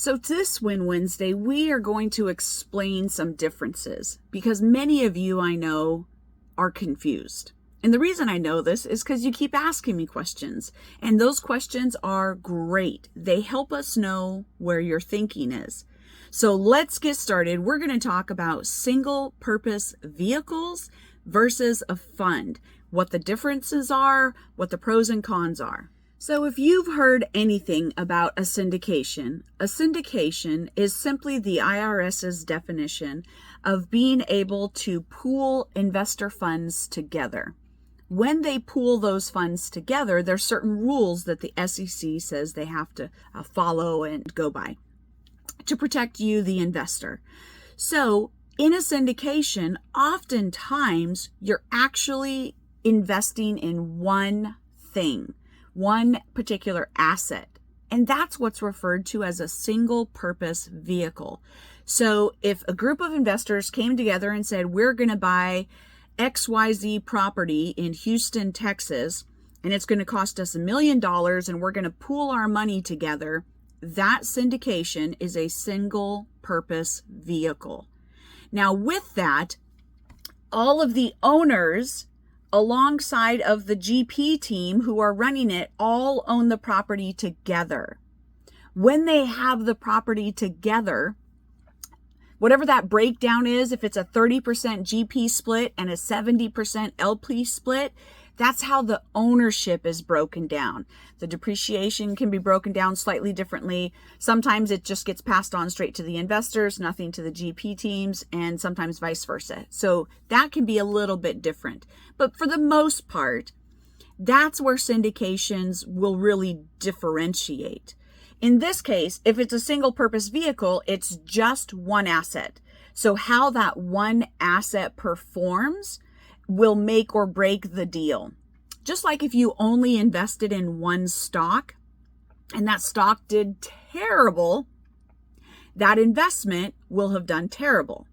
So this Win Wednesday, we are going to explain some differences because many of you I know are confused. And the reason I know this is because you keep asking me questions. And those questions are great. They help us know where your thinking is. So let's get started. We're going to talk about single purpose vehicles versus a fund, what the differences are, what the pros and cons are. So if you've heard anything about a syndication is simply the IRS's definition of being able to pool investor funds together. When they pool those funds together, there's certain rules that the SEC says they have to follow and go by to protect you, the investor. So in a syndication, oftentimes you're actually investing in one thing, one particular asset. And that's what's referred to as a single purpose vehicle. So if a group of investors came together and said, we're going to buy XYZ property in Houston, Texas, and it's going to cost us $1 million and we're going to pool our money together, that syndication is a single purpose vehicle. Now with that, all of the owners alongside of the GP team who are running it all own the property together. When they have the property together, whatever that breakdown is, if it's a 30% GP split and a 70% LP split, that's how the ownership is broken down. The depreciation can be broken down slightly differently. Sometimes it just gets passed on straight to the investors, nothing to the GP teams, and sometimes vice versa. So that can be a little bit different. But for the most part, that's where syndications will really differentiate. In this case, if it's a single purpose vehicle, it's just one asset. So how that one asset performs will make or break the deal. Just like if you only invested in one stock and that stock did terrible, that investment will have done terrible.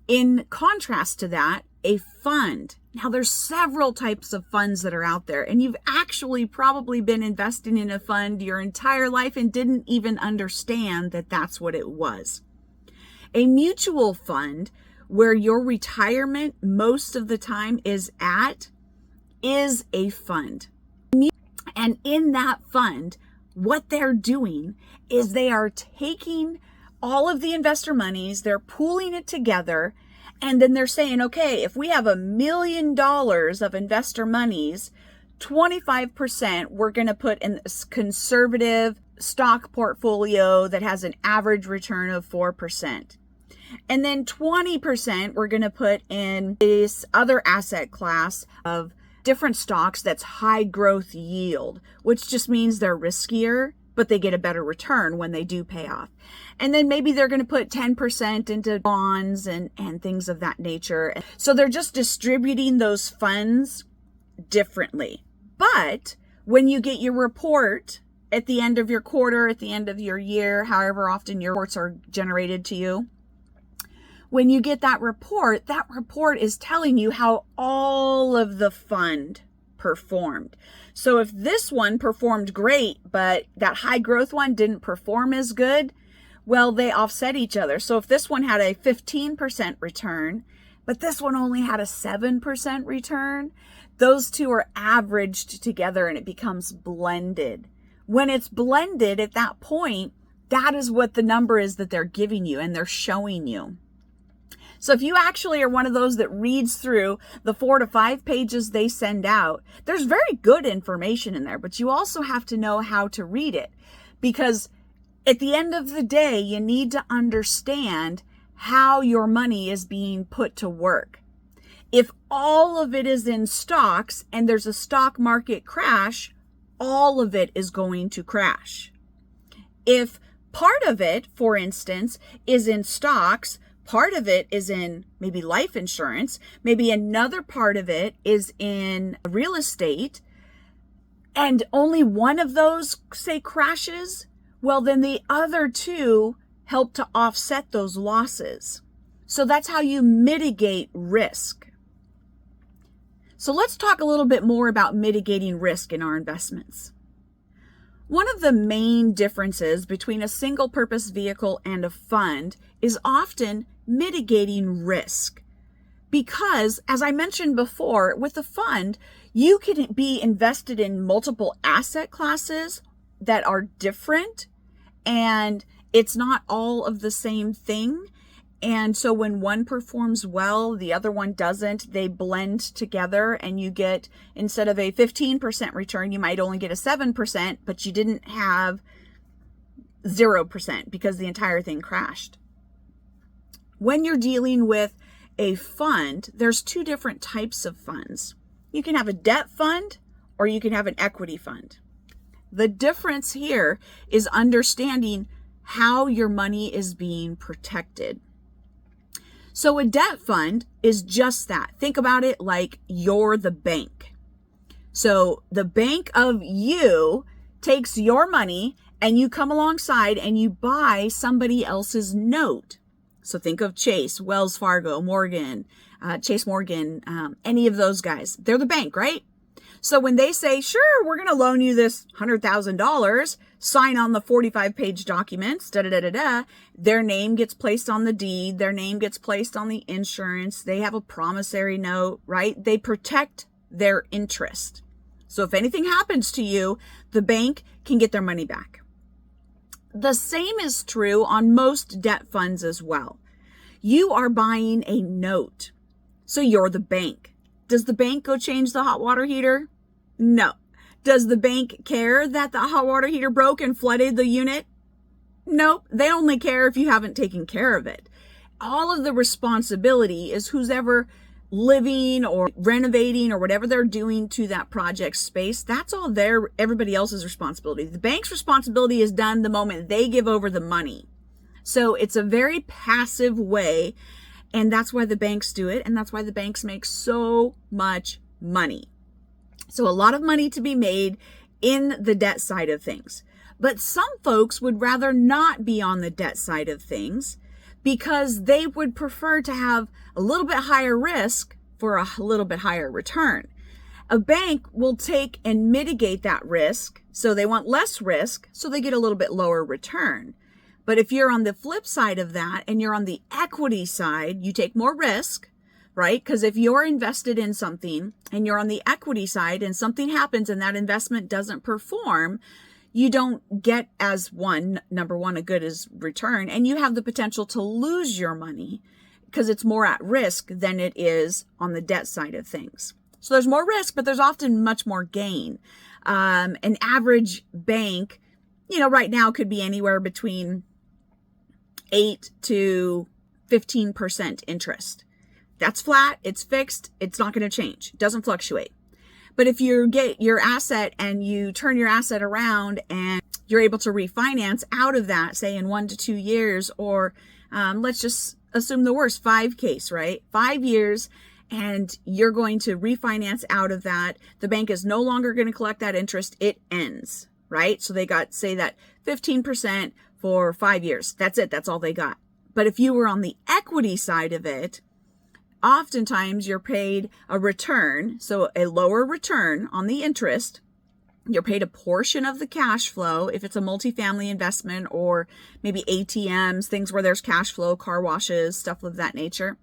In contrast to that, a fund. Now there's several types of funds that are out there, and you've actually probably been investing in a fund your entire life and didn't even understand that that's what it was. A mutual fund, where your retirement most of the time is at, is a fund. And in that fund, what they're doing is they are taking all of the investor monies, they're pooling it together, and then they're saying, okay, if we have $1 million of investor monies, 25% we're going to put in this conservative stock portfolio that has an average return of 4%. And then 20% we're going to put in this other asset class of different stocks that's high growth yield, which just means they're riskier, but they get a better return when they do pay off. And then maybe they're going to put 10% into bonds and things of that nature. So they're just distributing those funds differently. But when you get your report at the end of your quarter, at the end of your year, however often your reports are generated to you, when you get that report is telling you how all of the fund performed. So if this one performed great, but that high growth one didn't perform as good, well, they offset each other. So if this one had a 15% return, but this one only had a 7% return, those two are averaged together and it becomes blended. When it's blended at that point, that is what the number is that they're giving you and they're showing you. So if you actually are one of those that reads through the 4 to 5 pages they send out, there's very good information in there, but you also have to know how to read it, because at the end of the day, you need to understand how your money is being put to work. If all of it is in stocks and there's a stock market crash, all of it is going to crash. If part of it, for instance, is in stocks, part of it is in maybe life insurance, maybe another part of it is in real estate, and only one of those, say, crashes, well, then the other two help to offset those losses. So that's how you mitigate risk. So let's talk a little bit more about mitigating risk in our investments. One of the main differences between a single purpose vehicle and a fund is often mitigating risk. Because, as I mentioned before, with a fund, you can be invested in multiple asset classes that are different, and it's not all of the same thing. And so when one performs well, the other one doesn't, they blend together, and you get, instead of a 15% return, you might only get a 7%, but you didn't have 0% because the entire thing crashed. When you're dealing with a fund, there's two different types of funds. You can have a debt fund or you can have an equity fund. The difference here is understanding how your money is being protected. So a debt fund is just that. Think about it like you're the bank. So the bank of you takes your money and you come alongside and you buy somebody else's note. So think of Chase, Wells Fargo, Morgan, Chase Morgan, any of those guys. They're the bank, right? So when they say, sure, we're going to loan you this $100,000, sign on the 45-page documents, their name gets placed on the deed, their name gets placed on the insurance, they have a promissory note, right? They protect their interest. So if anything happens to you, the bank can get their money back. The same is true on most debt funds as well. You are buying a note, so you're the bank. Does the bank go change the hot water heater? No. Does the bank care that the hot water heater broke and flooded the unit? Nope. They only care if you haven't taken care of it. All of the responsibility is who's ever living or renovating or whatever they're doing to that project space. That's all everybody else's responsibility. The bank's responsibility is done the moment they give over the money. So it's a very passive way, and that's why the banks do it, and that's why the banks make so much money. So a lot of money to be made in the debt side of things. But some folks would rather not be on the debt side of things because they would prefer to have a little bit higher risk for a little bit higher return. A bank will take and mitigate that risk, so they want less risk, so they get a little bit lower return. But if you're on the flip side of that and you're on the equity side, you take more risk, right? Because if you're invested in something and you're on the equity side and something happens and that investment doesn't perform, you don't get as number one, a good as return, and you have the potential to lose your money because it's more at risk than it is on the debt side of things. So there's more risk, but there's often much more gain. An average bank, right now could be anywhere between 8 to 15% interest. That's flat, it's fixed, it's not going to change, it doesn't fluctuate. But if you get your asset and you turn your asset around and you're able to refinance out of that, say in 1 to 2 years, or let's just assume the worst, 5 case, right? 5 years, and you're going to refinance out of that. The bank is no longer going to collect that interest. It ends, right? So they got, say, that 15% for 5 years. That's it. That's all they got. But if you were on the equity side of it, oftentimes you're paid a return, so a lower return on the interest. You're paid a portion of the cash flow if it's a multifamily investment or maybe ATMs, things where there's cash flow, car washes, stuff of that nature.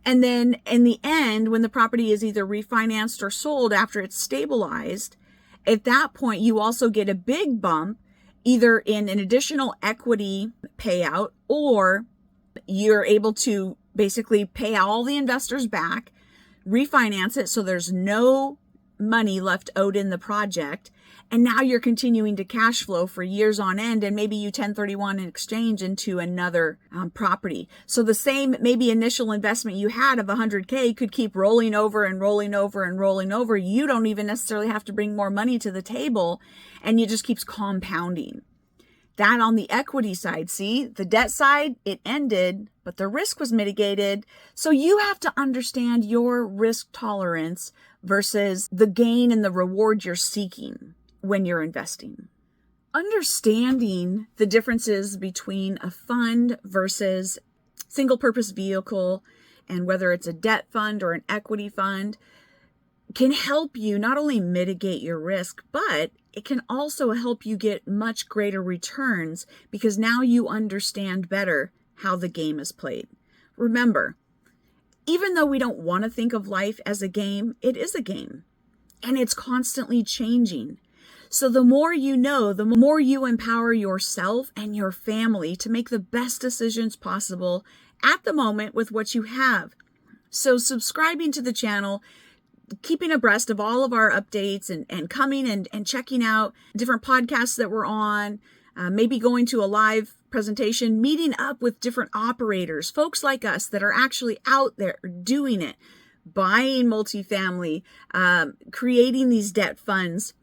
And then in the end, when the property is either refinanced or sold after it's stabilized, at that point, you also get a big bump, either in an additional equity payout, or you're able to basically pay all the investors back, refinance it so there's no money left owed in the project, and now you're continuing to cash flow for years on end, and maybe you 1031 and exchange into another property. So the same maybe initial investment you had of 100K could keep rolling over and rolling over and rolling over. You don't even necessarily have to bring more money to the table, and it just keeps compounding. That on the equity side, see, the debt side, it ended, but the risk was mitigated. So you have to understand your risk tolerance versus the gain and the reward you're seeking when you're investing. Understanding the differences between a fund versus single purpose vehicle, and whether it's a debt fund or an equity fund, can help you not only mitigate your risk, but it can also help you get much greater returns because now you understand better how the game is played. Remember, even though we don't want to think of life as a game, it is a game and it's constantly changing. So the more you know, the more you empower yourself and your family to make the best decisions possible at the moment with what you have. So subscribing to the channel, keeping abreast of all of our updates and coming and checking out different podcasts that we're on, maybe going to a live presentation, meeting up with different operators, folks like us that are actually out there doing it, buying multifamily, creating these debt funds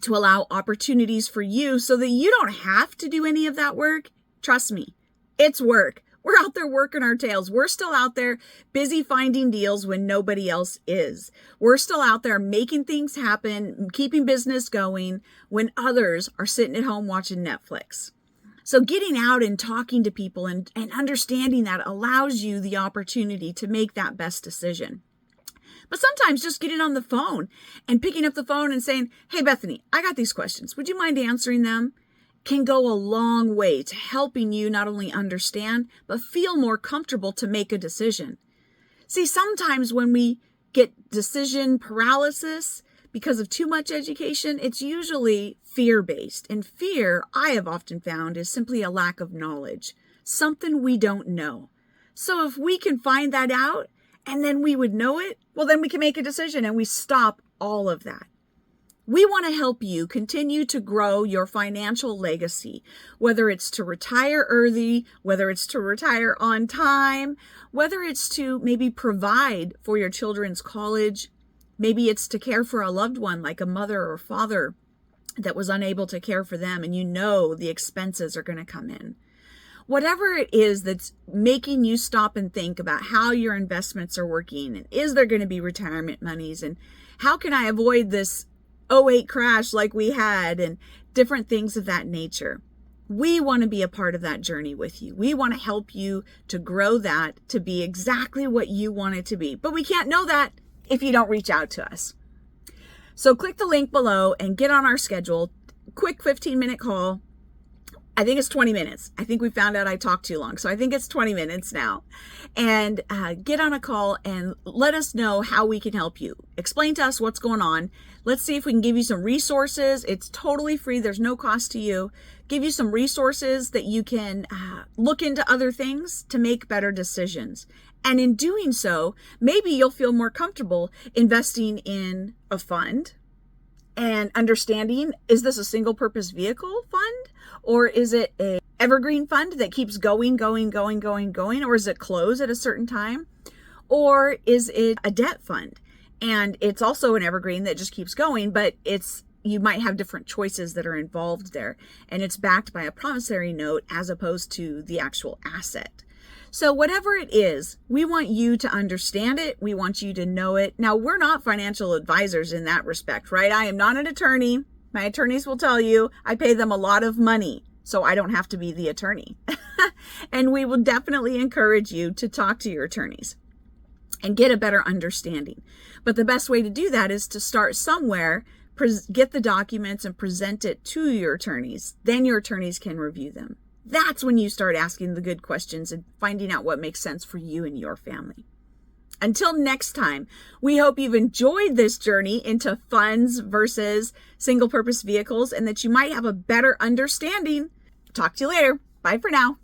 to allow opportunities for you so that you don't have to do any of that work. Trust me, it's work. We're out there working our tails. We're still out there busy finding deals when nobody else is. We're still out there making things happen, keeping business going when others are sitting at home watching Netflix. So getting out and talking to people and understanding that allows you the opportunity to make that best decision. But sometimes just getting on the phone and picking up the phone and saying, hey, Bethany, I got these questions. Would you mind answering them? Can go a long way to helping you not only understand, but feel more comfortable to make a decision. See, sometimes when we get decision paralysis because of too much education, it's usually fear-based. And fear, I have often found, is simply a lack of knowledge, something we don't know. So if we can find that out and then we would know it, well, then we can make a decision and we stop all of that. We want to help you continue to grow your financial legacy, whether it's to retire early, whether it's to retire on time, whether it's to maybe provide for your children's college, maybe it's to care for a loved one like a mother or father that was unable to care for them and you know the expenses are going to come in. Whatever it is that's making you stop and think about how your investments are working and is there going to be retirement monies and how can I avoid this 2008 crash like we had and different things of that nature. We want to be a part of that journey with you. We want to help you to grow that to be exactly what you want it to be. But we can't know that if you don't reach out to us. So click the link below and get on our schedule. Quick 15-minute call. I think it's 20 minutes. I think we found out I talked too long. So I think it's 20 minutes now. And get on a call and let us know how we can help you. Explain to us what's going on. Let's see if we can give you some resources. It's totally free. There's no cost to you. Give you some resources that you can look into other things to make better decisions. And in doing so, maybe you'll feel more comfortable investing in a fund and understanding, is this a single purpose vehicle fund? Or is it a evergreen fund that keeps going? Or is it closed at a certain time? Or is it a debt fund? And it's also an evergreen that just keeps going, but you might have different choices that are involved there. And it's backed by a promissory note as opposed to the actual asset. So whatever it is, we want you to understand it. We want you to know it. Now, we're not financial advisors in that respect, right? I am not an attorney. My attorneys will tell you I pay them a lot of money, so I don't have to be the attorney. And we will definitely encourage you to talk to your attorneys and get a better understanding. But the best way to do that is to start somewhere, get the documents and present it to your attorneys. Then your attorneys can review them. That's when you start asking the good questions and finding out what makes sense for you and your family. Until next time, we hope you've enjoyed this journey into funds versus single purpose vehicles and that you might have a better understanding. Talk to you later. Bye for now.